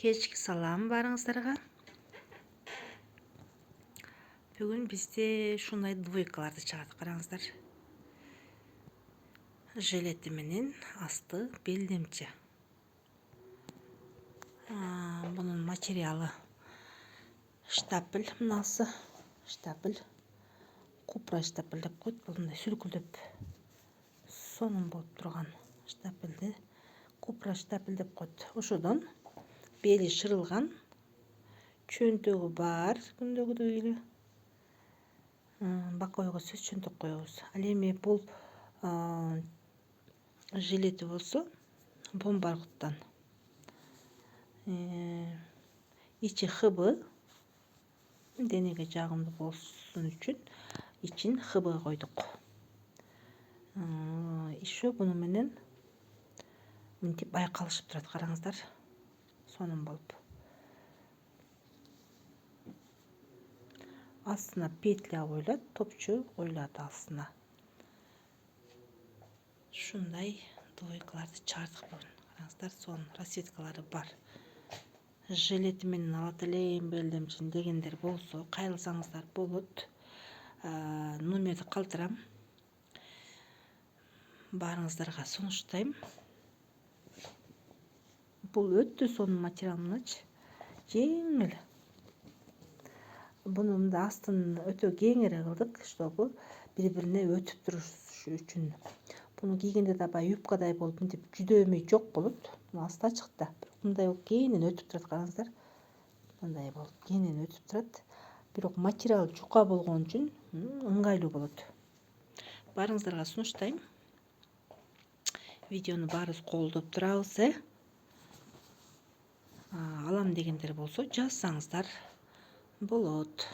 Кечки салам барыңыздарга. Бүгүн бизде ушундай двойкаларды чыгат, караңыздар. Жилети менен асты белдемче. Бунун материалы штапель, мынасы штапель. Купра штапель деп коет, мындай сүлкүлдөп сонун болуп турган штапелди купра штапель деп коет. Ошодон бели шырылган, чөнтөгү бар, күндөгүдөй эле. Бак койгусу чөнтөк коебуз. Ал эми бул жилети болсо бомбаргуттан. Ичи хыбы, денеге жагымдуу болсун үчүн ичин хыбы койдук. Еще буну менен мынтип байкалышып турат, караңыздар. Сонун болуп. Астына петля коюлат, топчу коюлат астына. Шундай двойкаларды чыгардык бүгүн. Караңыздар, сонун расцветкалары бар. Жилети менен алат элем белдемчени дегендер болсо, кайрылсаңыздар болот. Номерди калтырам. Баарыңыздарга сунуштайм. Бул өтө сонун материал, мынач. Жеңил. Буну мында астын өтө кеңири кылдык, чтобы бири-бирине өтүп турушу үчүн. Буну кийгенде да бай юбкадай болуп мынтип жүдөмөй жок болот. Буну асты ачык да. Мындай болуп кенен өтүп турат, караңыздар. Мындай болуп кенен өтүп турат. Бирок материал жука болгон үчүн ыңгайлуу болот. Баарыңыздарга сунуштайм. Видеону баарыбыз колдоп турабыз, алам дегендер болсо жазсаңыздар болот.